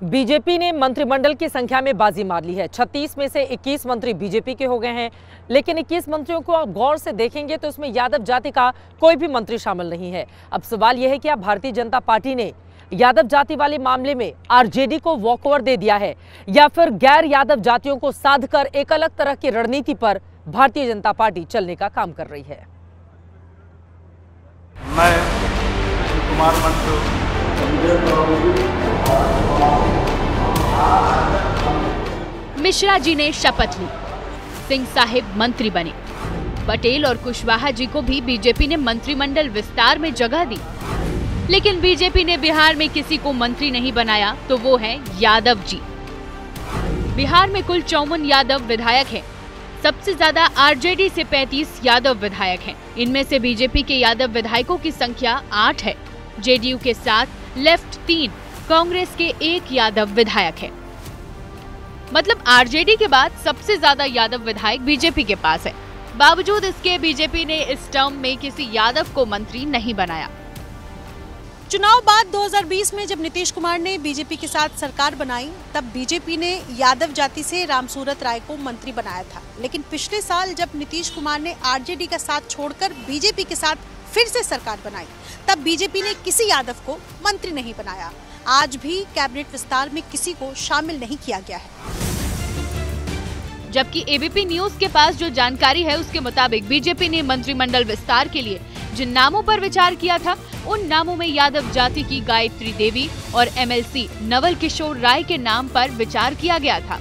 BJP ने मंत्रिमंडल की संख्या में बाजी मार ली है। 36 में से 21 मंत्री बीजेपी के हो गए हैं, लेकिन 21 मंत्रियों को आप गौर से देखेंगे तो इसमें यादव जाति का कोई भी मंत्री शामिल नहीं है। अब सवाल यह है कि अब भारतीय जनता पार्टी ने यादव जाति वाले मामले में आरजेडी को वॉकओवर दे दिया है या फिर गैर यादव जातियों को साध कर एक अलग तरह की रणनीति पर भारतीय जनता पार्टी चलने का काम कर रही है। मैं कुमार मंटू मिश्रा जी ने शपथ ली, सिंह साहिब मंत्री बने। पटेल और कुशवाहा जी को भी बीजेपी ने मंत्रिमंडल विस्तार में जगह दी, लेकिन बीजेपी ने बिहार में किसी को मंत्री नहीं बनाया, तो वो है यादव जी। बिहार में कुल 54 यादव विधायक हैं। सबसे ज्यादा आरजेडी से 35 यादव विधायक हैं। इनमें से बीजेपी के यादव विधायकों की संख्या 8 है, जेडीयू के 7, लेफ्ट 3, कांग्रेस के 1 यादव विधायक है। मतलब आरजेडी के बाद सबसे ज्यादा यादव विधायक बीजेपी के पास है। बावजूद इसके बीजेपी ने इस टर्म में किसी यादव को मंत्री नहीं बनाया। चुनाव बाद 2020 में जब नीतीश कुमार ने बीजेपी के साथ सरकार बनाई, तब बीजेपी ने यादव जाति से रामसूरत राय को मंत्री बनाया था। लेकिन पिछले साल जब नीतीश कुमार ने आरजेडी का साथ छोड़कर बीजेपी के साथ फिर से सरकार बनाई, तब बीजेपी ने किसी यादव को मंत्री नहीं बनाया। आज भी कैबिनेट विस्तार में किसी को शामिल नहीं किया गया है। जबकि एबीपी न्यूज के पास जो जानकारी है उसके मुताबिक बीजेपी ने मंत्रिमंडल विस्तार के लिए जिन नामों पर विचार किया था, उन नामों में यादव जाति की गायत्री देवी और एमएलसी नवल किशोर राय के नाम पर विचार किया गया था।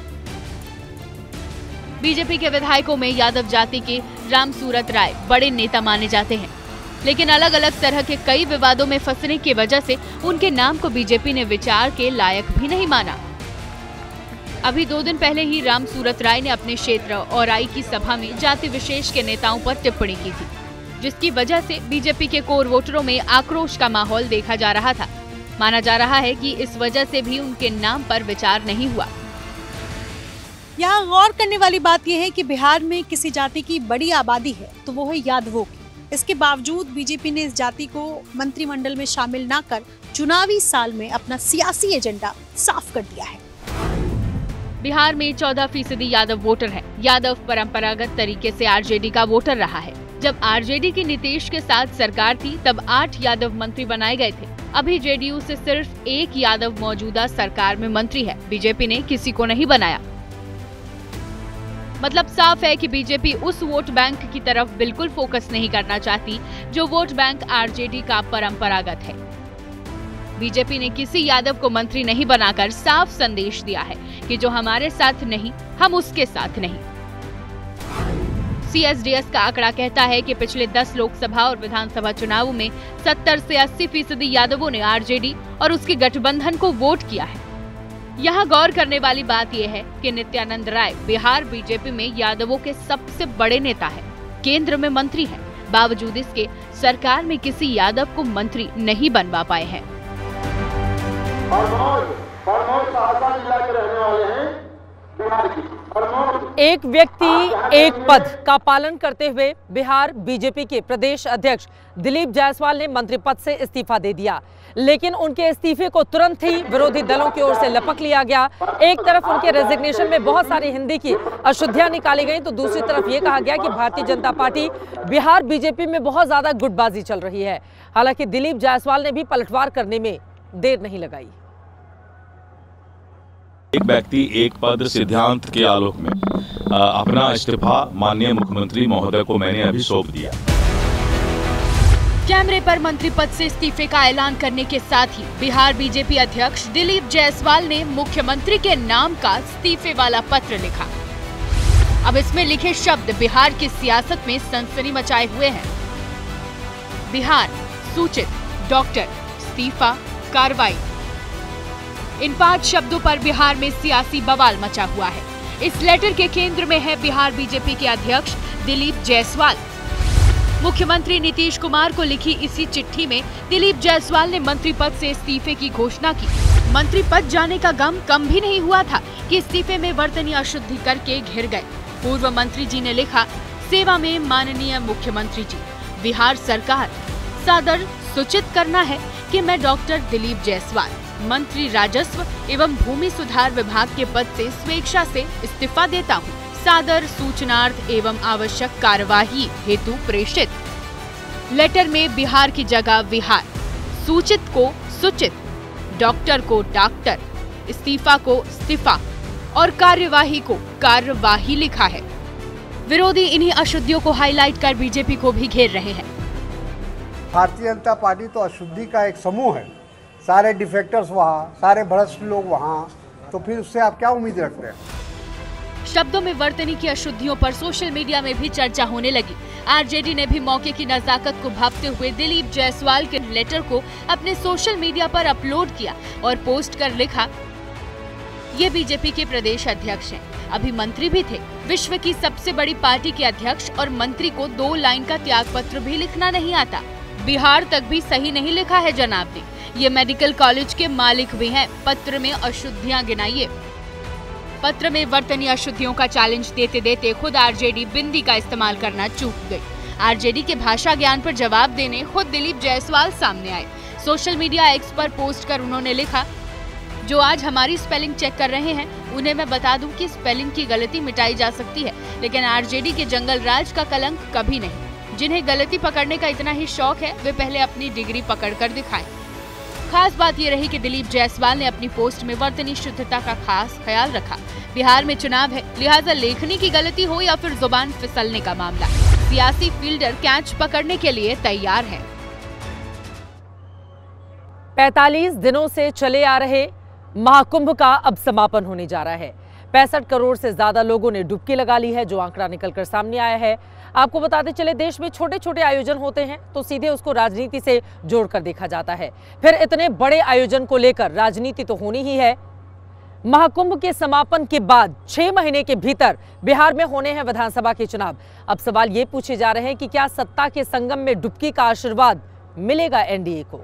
बीजेपी के विधायकों में यादव जाति के रामसूरत राय बड़े नेता माने जाते हैं, लेकिन अलग अलग तरह के कई विवादों में फंसने की वजह से उनके नाम को बीजेपी ने विचार के लायक भी नहीं माना। अभी 2 दिन पहले ही रामसूरत राय ने अपने क्षेत्र औराई की सभा में जाति विशेष के नेताओं पर टिप्पणी की थी, जिसकी वजह से बीजेपी के कोर वोटरों में आक्रोश का माहौल देखा जा रहा था। माना जा रहा है कि इस वजह से भी उनके नाम पर विचार नहीं हुआ। यहाँ गौर करने वाली बात यह है कि बिहार में किसी जाति की बड़ी आबादी है तो वो है यादवों की। इसके बावजूद बीजेपी ने इस जाति को मंत्रिमंडल में शामिल न कर चुनावी साल में अपना सियासी एजेंडा साफ कर दिया है। बिहार में 14% यादव वोटर हैं। यादव परंपरागत तरीके से आरजेडी का वोटर रहा है। जब आरजेडी की नीतीश के साथ सरकार थी, तब 8 यादव मंत्री बनाए गए थे। अभी जेडीयू से सिर्फ 1 यादव मौजूदा सरकार में मंत्री है। बीजेपी ने किसी को नहीं बनाया। मतलब साफ है कि बीजेपी उस वोट बैंक की तरफ बिल्कुल फोकस नहीं करना चाहती जो वोट बैंक आरजेडी का परंपरागत है। बीजेपी ने किसी यादव को मंत्री नहीं बनाकर साफ संदेश दिया है कि जो हमारे साथ नहीं, हम उसके साथ नहीं। सीएसडीएस का आंकड़ा कहता है कि पिछले 10 लोकसभा और विधानसभा चुनावों में 70 से 80% यादवों ने आरजेडी और उसके गठबंधन को वोट किया है। यहाँ गौर करने वाली बात यह है कि नित्यानंद राय बिहार बीजेपी में यादवों के सबसे बड़े नेता है, केंद्र में मंत्री हैं। बावजूद इसके सरकार में किसी यादव को मंत्री नहीं बनवा पाए हैं। एक व्यक्ति एक पद का पालन करते हुए बिहार बीजेपी के प्रदेश अध्यक्ष दिलीप जायसवाल ने मंत्री पद से इस्तीफा दे दिया, लेकिन उनके इस्तीफे को तुरंत ही विरोधी दलों की ओर से लपक लिया गया। एक तरफ उनके रेजिग्नेशन में बहुत सारी हिंदी की अशुद्धियां निकाली गई, तो दूसरी तरफ ये कहा गया कि भारतीय जनता पार्टी बिहार बीजेपी में बहुत ज्यादा गुटबाजी चल रही है। हालांकि दिलीप जायसवाल ने भी पलटवार करने में देर नहीं लगाई। एक व्यक्ति एक पद सिद्धांत के आलोक में अपना इस्तीफा माननीय मुख्यमंत्री महोदय को मैंने अभी सौंप दिया। कैमरे पर मंत्री पद से इस्तीफे का ऐलान करने के साथ ही बिहार बीजेपी अध्यक्ष दिलीप जायसवाल ने मुख्यमंत्री के नाम का इस्तीफे वाला पत्र लिखा। अब इसमें लिखे शब्द बिहार की सियासत में सनसनी मचाए हुए हैं। बिहार सूचित, डॉक्टर, इस्तीफा, कार्रवाई। इन 5 शब्दों पर बिहार में सियासी बवाल मचा हुआ है। इस लेटर के केंद्र में है बिहार बीजेपी के अध्यक्ष दिलीप जायसवाल। मुख्यमंत्री नीतीश कुमार को लिखी इसी चिट्ठी में दिलीप जायसवाल ने मंत्री पद से इस्तीफे की घोषणा की। मंत्री पद जाने का गम कम भी नहीं हुआ था कि इस्तीफे में वर्तनी अशुद्धि करके घिर गए। पूर्व मंत्री जी ने लिखा, सेवा में माननीय मुख्यमंत्री जी, बिहार सरकार सादर सूचित करना है कि मैं डॉक्टर दिलीप जायसवाल मंत्री राजस्व एवं भूमि सुधार विभाग के पद से स्वेच्छा से इस्तीफा देता हूँ। सादर सूचनार्थ एवं आवश्यक कार्यवाही हेतु प्रेषित। लेटर में बिहार की जगह विहार, सूचित को सुचित, डॉक्टर को डॉक्टर, इस्तीफा को इस्तीफा और कार्यवाही को कार्यवाही लिखा है। विरोधी इन्हीं अशुद्धियों को हाईलाइट कर बीजेपी को भी घेर रहे हैं। भारतीय जनता पार्टी तो अशुद्धि का एक समूह है, सारे डिफेक्टर्स वहाँ, सारे भ्रष्ट लोग वहाँ, तो फिर उससे आप क्या उम्मीद रखते हैं? शब्दों में वर्तनी की अशुद्धियों पर सोशल मीडिया में भी चर्चा होने लगी। आरजेडी ने भी मौके की नजाकत को भांपते हुए दिलीप जायसवाल के लेटर को अपने सोशल मीडिया पर अपलोड किया और पोस्ट कर लिखा, ये बीजेपी के प्रदेश अध्यक्ष हैं, अभी मंत्री भी थे। विश्व की सबसे बड़ी पार्टी के अध्यक्ष और मंत्री को 2 लाइन का त्याग पत्र भी लिखना नहीं आता। बिहार तक भी सही नहीं लिखा है जनाब ने। ये मेडिकल कॉलेज के मालिक भी हैं। पत्र में अशुद्धियां गिनाइए। पत्र में वर्तनी अशुद्धियों का चैलेंज देते देते खुद आरजेडी बिंदी का इस्तेमाल करना चूक गई। आरजेडी के भाषा ज्ञान पर जवाब देने खुद दिलीप जायसवाल सामने आए। सोशल मीडिया एक्स पर पोस्ट कर उन्होंने लिखा, जो आज हमारी स्पेलिंग चेक कर रहे हैं उन्हें मैं बता दूं कि स्पेलिंग की गलती मिटाई जा सकती है, लेकिन आरजेडी के जंगल राज का कलंक कभी नहीं। जिन्हें गलती पकड़ने का इतना ही शौक है वे पहले अपनी डिग्री पकड़ कर दिखाएं। खास बात ये रही कि दिलीप जायसवाल ने अपनी पोस्ट में वर्तनी शुद्धता का खास ख्याल रखा। बिहार में चुनाव है, लिहाजा लेखनी की गलती हो या फिर जुबान फिसलने का मामला, सियासी फील्डर कैच पकड़ने के लिए तैयार है। 45 दिनों से चले आ रहे महाकुंभ का अब समापन होने जा रहा है। 65 करोड़ से ज्यादा लोगों ने डुबकी लगा ली है, जो आंकड़ा निकलकर सामने आया है। आपको बताते चले, देश में छोटे छोटे आयोजन होते हैं तो सीधे उसको राजनीति से जोड़कर देखा जाता है। फिर इतने बड़े आयोजन को लेकर राजनीति तो होनी ही है। महाकुंभ के समापन के बाद 6 महीने के भीतर बिहार में होने हैं विधानसभा के चुनाव। अब सवाल ये पूछे जा रहे हैं कि क्या सत्ता के संगम में डुबकी का आशीर्वाद मिलेगा एनडीए को?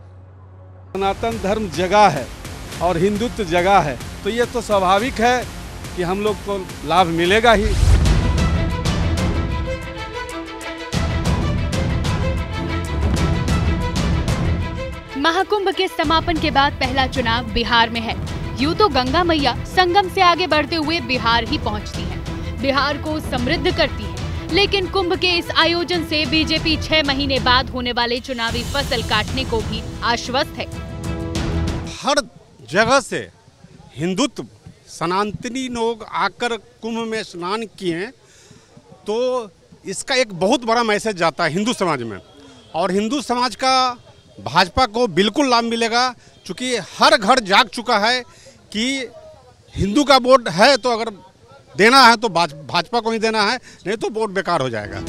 सनातन धर्म जगह है और हिंदुत्व जगह है, तो ये तो स्वाभाविक है कि हम लोग को लाभ मिलेगा ही। महाकुंभ के समापन के बाद पहला चुनाव बिहार में है। यूं तो गंगा मैया संगम से आगे बढ़ते हुए बिहार ही पहुंचती है, बिहार को समृद्ध करती है, लेकिन कुंभ के इस आयोजन से बीजेपी 6 महीने बाद होने वाले चुनावी फसल काटने को भी आश्वस्त है। हर जगह से हिंदुत्व सनातनी लोग आकर कुंभ में स्नान किए, तो इसका एक बहुत बड़ा मैसेज जाता है हिंदू समाज में, और हिंदू समाज का भाजपा को बिल्कुल लाभ मिलेगा, क्योंकि हर घर जाग चुका है कि हिंदू का वोट है तो अगर देना है तो भाजपा को ही देना है, नहीं तो वोट बेकार हो जाएगा।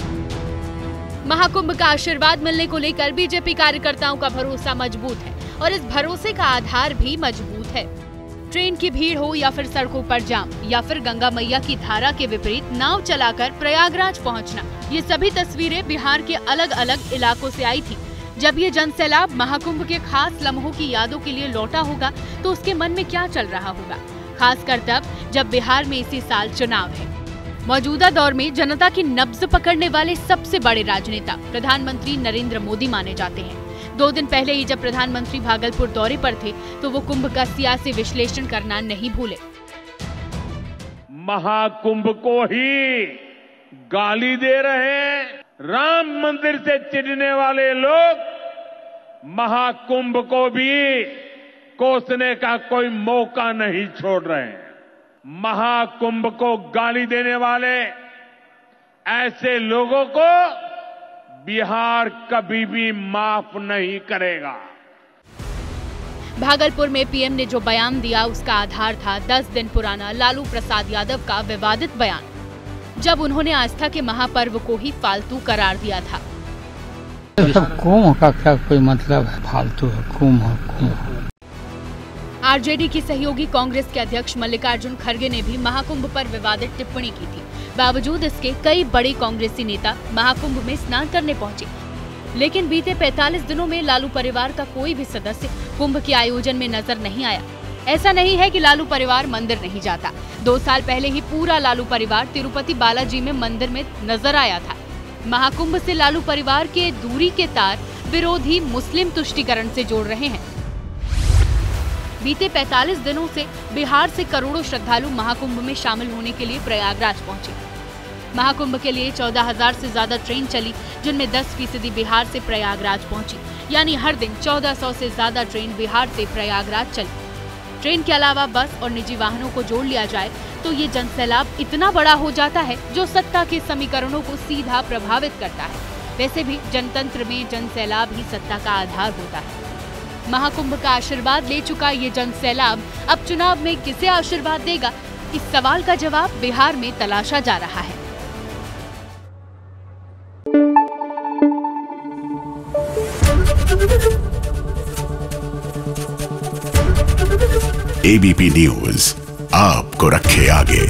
महाकुंभ का आशीर्वाद मिलने को लेकर बीजेपी कार्यकर्ताओं का भरोसा मजबूत है और इस भरोसे का आधार भी मजबूत है। ट्रेन की भीड़ हो या फिर सड़कों पर जाम या फिर गंगा मैया की धारा के विपरीत नाव चलाकर प्रयागराज पहुंचना, ये सभी तस्वीरें बिहार के अलग अलग इलाकों से आई थी। जब ये जनसैलाब महाकुंभ के खास लम्हों की यादों के लिए लौटा होगा तो उसके मन में क्या चल रहा होगा, खासकर तब जब बिहार में इसी साल चुनाव है। मौजूदा दौर में जनता की नब्ज पकड़ने वाले सबसे बड़े राजनेता प्रधानमंत्री नरेंद्र मोदी माने जाते हैं। 2 दिन पहले ही जब प्रधानमंत्री भागलपुर दौरे पर थे तो वो कुंभ का सियासी विश्लेषण करना नहीं भूले। महाकुंभ को ही गाली दे रहे राम मंदिर से चिढ़ने वाले लोग महाकुंभ को भी कोसने का कोई मौका नहीं छोड़ रहे हैं। महाकुंभ को गाली देने वाले ऐसे लोगों को बिहार कभी भी माफ नहीं करेगा। भागलपुर में पीएम ने जो बयान दिया उसका आधार था 10 दिन पुराना लालू प्रसाद यादव का विवादित बयान, जब उन्होंने आस्था के महापर्व को ही फालतू करार दिया था। सब कुंभ का क्या कोई मतलब है? फालतू है, कुंभ। आरजेडी की सहयोगी कांग्रेस के अध्यक्ष मल्लिकार्जुन खड़गे ने भी महाकुंभ पर विवादित टिप्पणी की थी। बावजूद इसके कई बड़े कांग्रेसी नेता महाकुंभ में स्नान करने पहुंचे, लेकिन बीते 45 दिनों में लालू परिवार का कोई भी सदस्य कुंभ के आयोजन में नजर नहीं आया। ऐसा नहीं है कि लालू परिवार मंदिर नहीं जाता। 2 साल पहले ही पूरा लालू परिवार तिरुपति बालाजी में मंदिर में नजर आया था। महाकुंभ से लालू परिवार के दूरी के तार विरोधी मुस्लिम तुष्टीकरण से जोड़ रहे हैं। बीते 45 दिनों से बिहार से करोड़ों श्रद्धालु महाकुंभ में शामिल होने के लिए प्रयागराज पहुंचे। महाकुंभ के लिए 14,000 से ज्यादा ट्रेन चली, जिनमें 10% बिहार से प्रयागराज पहुंची। यानी हर दिन 1400 से ज्यादा ट्रेन बिहार से प्रयागराज चली। ट्रेन के अलावा बस और निजी वाहनों को जोड़ लिया जाए तो ये जनसैलाब इतना बड़ा हो जाता है जो सत्ता के समीकरणों को सीधा प्रभावित करता है। वैसे भी जनतंत्र में जनसैलाब ही सत्ता का आधार होता है। महाकुंभ का आशीर्वाद ले चुका ये जनसैलाब अब चुनाव में किसे आशीर्वाद देगा, इस सवाल का जवाब बिहार में तलाशा जा रहा है। एबीपी न्यूज आपको रखे आगे।